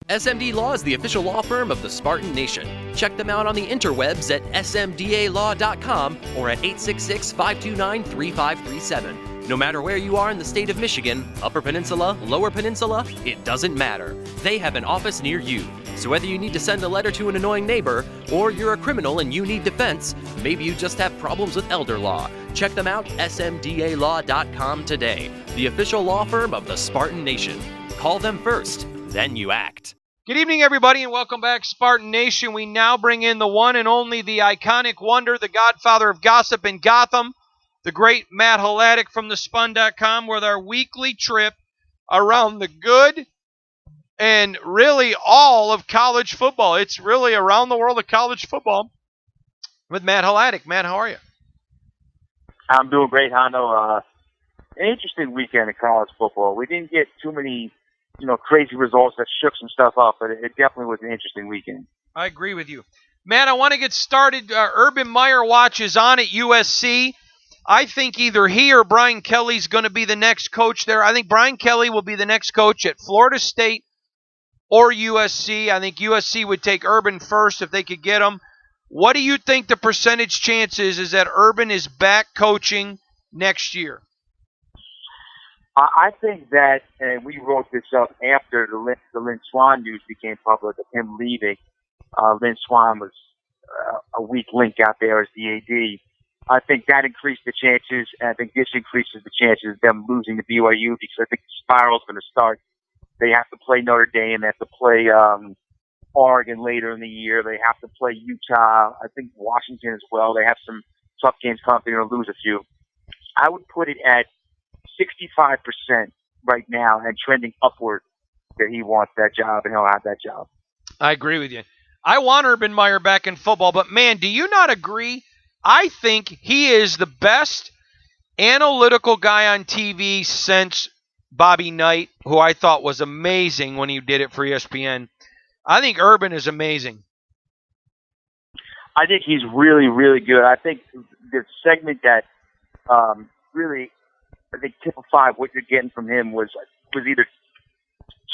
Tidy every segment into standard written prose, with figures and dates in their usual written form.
SMD Law is the official law firm of the Spartan Nation. Check them out on the interwebs at smdalaw.com or at 866-529-3537. No matter where you are in the state of Michigan, Upper Peninsula, Lower Peninsula, it doesn't matter. They have an office near you. So whether you need to send a letter to an annoying neighbor, or you're a criminal and you need defense, maybe you just have problems with elder law, check them out, smdalaw.com today. The official law firm of the Spartan Nation. Call them first, then you act. Good evening, everybody, and welcome back, Spartan Nation. We now bring in the one and only, the iconic wonder, the godfather of gossip in Gotham, the great Matt Hladik from thespun.com, with our weekly trip around the good and really all of college football. It's really around the world of college football with Matt Hladik. Matt, how are you? I'm doing great, Hondo. An interesting weekend of college football. We didn't get too many crazy results that shook some stuff up, but it definitely was an interesting weekend. I agree with you. Matt, I want to get started. Urban Meyer watch is on at USC. I think either he or Brian Kelly's going to be the next coach there. I think Brian Kelly will be the next coach at Florida State or USC. I think USC would take Urban first if they could get him. What do you think the percentage chance is that Urban is back coaching next year? I think that, and we wrote this up after the Lynn Swann news became public of him leaving. Lynn Swann was a weak link out there as the AD. I think that increased the chances, and I think this increases the chances of them losing to BYU, because I think the spiral's going to start. They have to play Notre Dame. They have to play Oregon later in the year. They have to play Utah. I think Washington as well. They have some tough games coming up. They're going to lose a few. I would put it at 65% right now and trending upward that he wants that job and he'll have that job. I agree with you. I want Urban Meyer back in football, but man, do you not agree? I think he is the best analytical guy on TV since Bobby Knight, who I thought was amazing when he did it for ESPN. I think Urban is amazing. I think he's really, really good. I think the segment that really, I think, typified what you're getting from him was either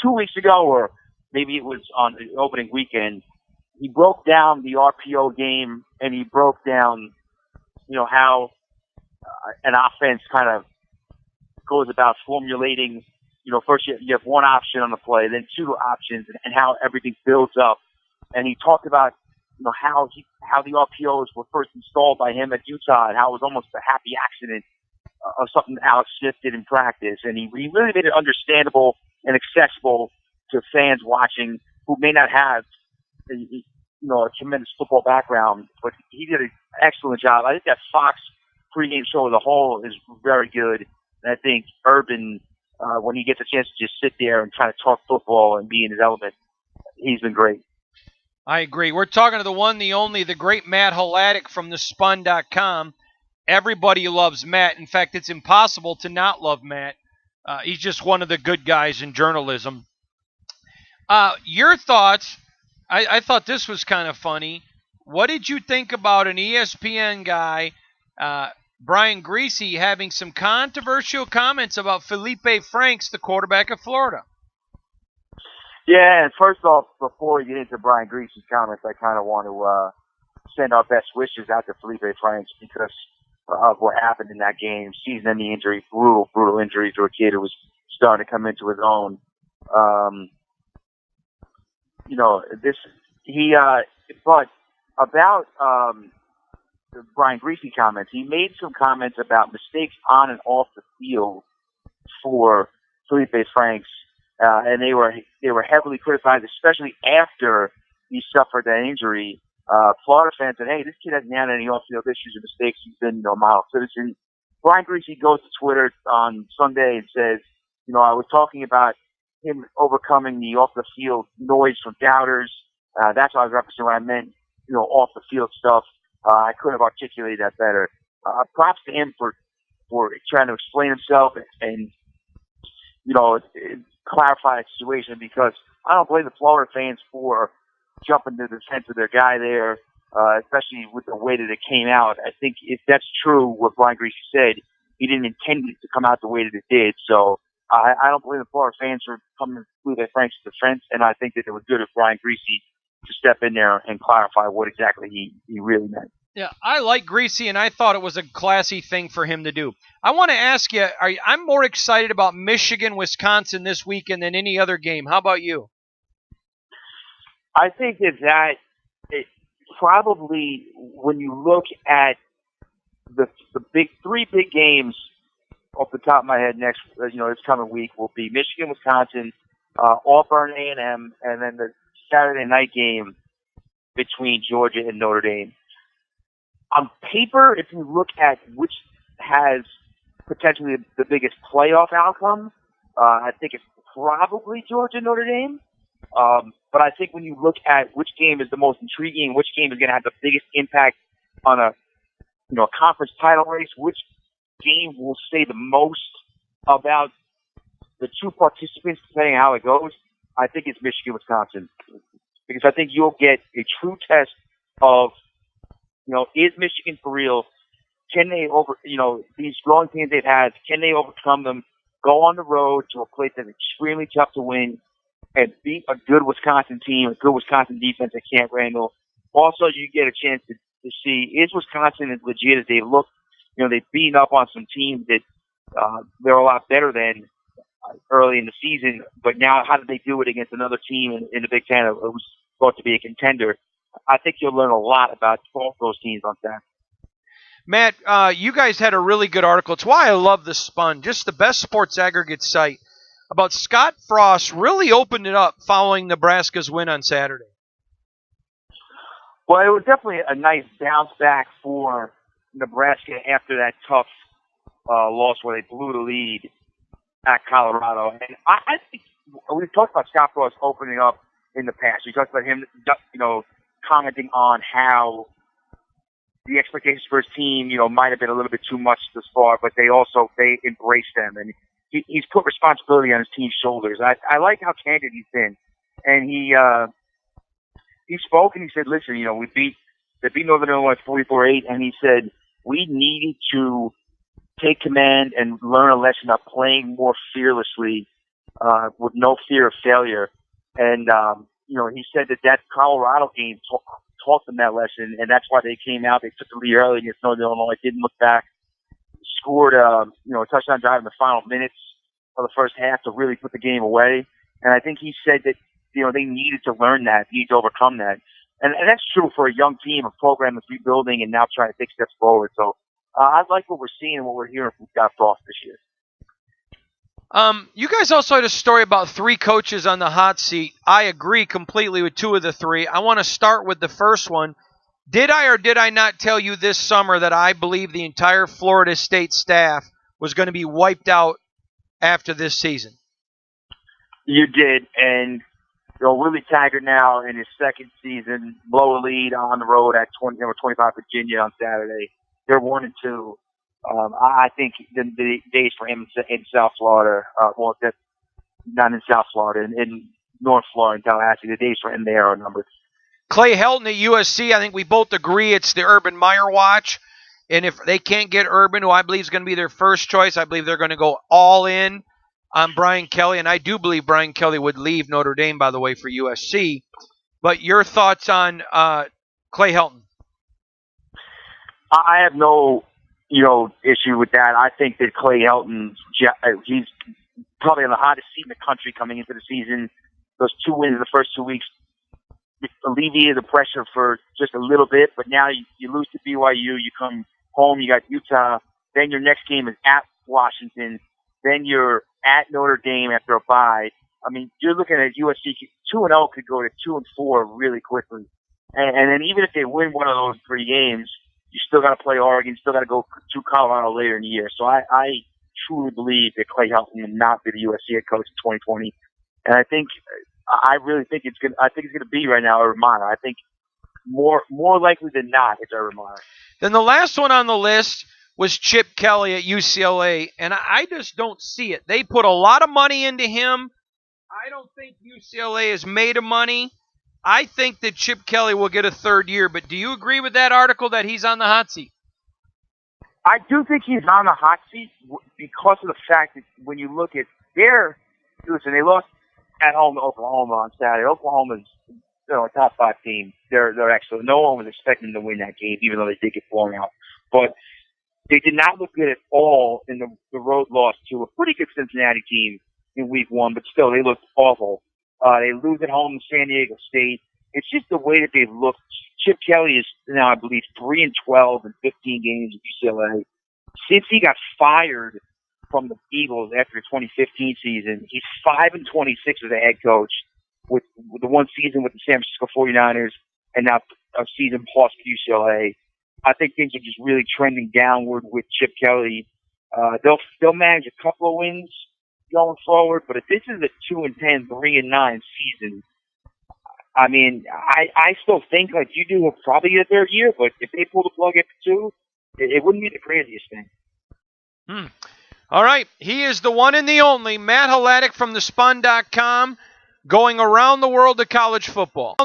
2 weeks ago or maybe it was on the opening weekend. He broke down the RPO game, and he broke down, how an offense kind of goes about formulating. First you have one option on the play, then two options, and how everything builds up. And he talked about, how the RPOs were first installed by him at Utah, and how it was almost a happy accident of something Alex Smith did in practice. And he really made it understandable and accessible to fans watching who may not have a tremendous football background, but he did an excellent job. I think that Fox pregame show as a whole is very good. And I think Urban, when he gets a chance to just sit there and try to talk football and be in his element, he's been great. I agree. We're talking to the one, the only, the great Matt Hladik from thespun.com. Everybody loves Matt. In fact, it's impossible to not love Matt. He's just one of the good guys in journalism. Your thoughts, I thought this was kind of funny. What did you think about an ESPN guy, Brian Griese, having some controversial comments about Felipe Franks, the quarterback of Florida? Yeah, and first off, before we get into Brian Griese's comments, I kind of want to send our best wishes out to Felipe Franks because of what happened in that game. Season-ending injury, brutal injury to a kid who was starting to come into his own. But about the Brian Griese comments, he made some comments about mistakes on and off the field for Felipe Franks, and they were heavily criticized, especially after he suffered that injury. Florida fans said, hey, this kid hasn't had any off-field issues or mistakes. He's been a model citizen. Brian Griese goes to Twitter on Sunday and says, I was talking about him overcoming the off-the-field noise from doubters. That's what I was referencing when I meant, off-the-field stuff. I could have articulated that better. Props to him for trying to explain himself and clarify the situation, because I don't blame the Florida fans for jumping to the defense of their guy there, especially with the way that it came out. I think if that's true, what Brian Griese said, he didn't intend it to come out the way that it did. So I don't blame the Florida fans for coming through their Frank's defense, and I think that it was good of Brian Greasy to step in there and clarify what exactly he really meant. Yeah, I like Greasy, and I thought it was a classy thing for him to do. I want to ask you, I'm more excited about Michigan-Wisconsin this weekend than any other game. How about you? I think that it probably, when you look at the three big games off the top of my head this coming week will be Michigan, Wisconsin, Auburn, A&M, and then the Saturday night game between Georgia and Notre Dame. On paper, if you look at which has potentially the biggest playoff outcome, I think it's probably Georgia Notre Dame. But I think when you look at which game is the most intriguing, which game is going to have the biggest impact on a conference title race, which game will say the most about the two participants, depending on how it goes, I think it's Michigan, Wisconsin. Because I think you'll get a true test of, is Michigan for real? Can they these growing teams they've had, can they overcome them, go on the road to a place that's extremely tough to win, and beat a good Wisconsin team, a good Wisconsin defense at Camp Randall? Also, you get a chance to see, is Wisconsin as legit as they look? They've beaten up on some teams that they're a lot better than early in the season, but now how did they do it against another team in the Big Ten who's thought to be a contender? I think you'll learn a lot about both those teams on Saturday. Matt, you guys had a really good article. It's why I love the Spun, just the best sports aggregate site, about Scott Frost really opened it up following Nebraska's win on Saturday. Well, it was definitely a nice bounce back for Nebraska after that tough loss where they blew the lead at Colorado. And I think we've talked about Scott Frost opening up in the past. We talked about him, commenting on how the expectations for his team, might have been a little bit too much this far, but they embraced them. And he's put responsibility on his team's shoulders. I like how candid he's been. And he spoke and he said, listen, they beat Northern Illinois 44-8, and he said, we needed to take command and learn a lesson of playing more fearlessly, with no fear of failure. And, he said that Colorado game taught them that lesson, and that's why they came out. They took the lead early against Northern Illinois, didn't look back, scored, a touchdown drive in the final minutes of the first half to really put the game away. And I think he said that, they needed to learn that, needed to overcome that. And that's true for a young team, a program that's rebuilding and now trying to take steps forward. So I like what we're seeing and what we're hearing from Scott Frost this year. You guys also had a story about 3 coaches on the hot seat. I agree completely with 2 of the 3. I want to start with the first one. Did I or did I not tell you this summer that I believe the entire Florida State staff was going to be wiped out after this season? You did, and Willie Taggart now in his second season, blow a lead on the road at 25 Virginia on Saturday. They're 1-2. I think the days for him in South Florida, not in South Florida, in North Florida, in Tallahassee, the days for him there are numbered. Clay Helton at USC, I think we both agree it's the Urban Meyer watch. And if they can't get Urban, who I believe is going to be their first choice, I believe they're going to go all in on Brian Kelly. And I do believe Brian Kelly would leave Notre Dame, by the way, for USC. But your thoughts on Clay Helton? I have no issue with that. I think that Clay Helton, he's probably on the hottest seat in the country coming into the season. Those 2 wins in the first 2 weeks alleviated the pressure for just a little bit, but now you lose to BYU, you come home, you got Utah, then your next game is at Washington, then you're at Notre Dame after a bye. I mean, you're looking at USC 2-0 could go to 2-4 really quickly. And then even if they win one of those 3 games, you still got to play Oregon, you still got to go to Colorado later in the year. So I truly believe that Clay Helton will not be the USC head coach in 2020. And I really think it's going to be right now Urban Meyer. I think more likely than not it's Urban Meyer. Then the last one on the list was Chip Kelly at UCLA, and I just don't see it. They put a lot of money into him. I don't think UCLA is made of money. I think that Chip Kelly will get a 3rd year, but do you agree with that article that he's on the hot seat? I do think he's on the hot seat because of the fact that when you look at Listen, they lost at home to Oklahoma on Saturday. Oklahoma's a top 5 team. They're excellent. No one was expecting them to win that game, even though they did get blown out. But they did not look good at all in the road loss to a pretty good Cincinnati team in week 1, but still, they looked awful. They lose at home to San Diego State. It's just the way that they've looked. Chip Kelly is now, I believe, 3-12 in 15 games at UCLA. Since he got fired from the Eagles after the 2015 season, he's 5-26 as a head coach with the one season with the San Francisco 49ers and now a season plus with UCLA. I think things are just really trending downward with Chip Kelly. They'll manage a couple of wins going forward, but if this is a 2-10, 3-9 season, I mean, I still think, like you do, probably get a third year, but if they pull the plug after 2, it wouldn't be the craziest thing. All right. He is the one and the only Matt Hladik from thespun.com, going around the world of college football.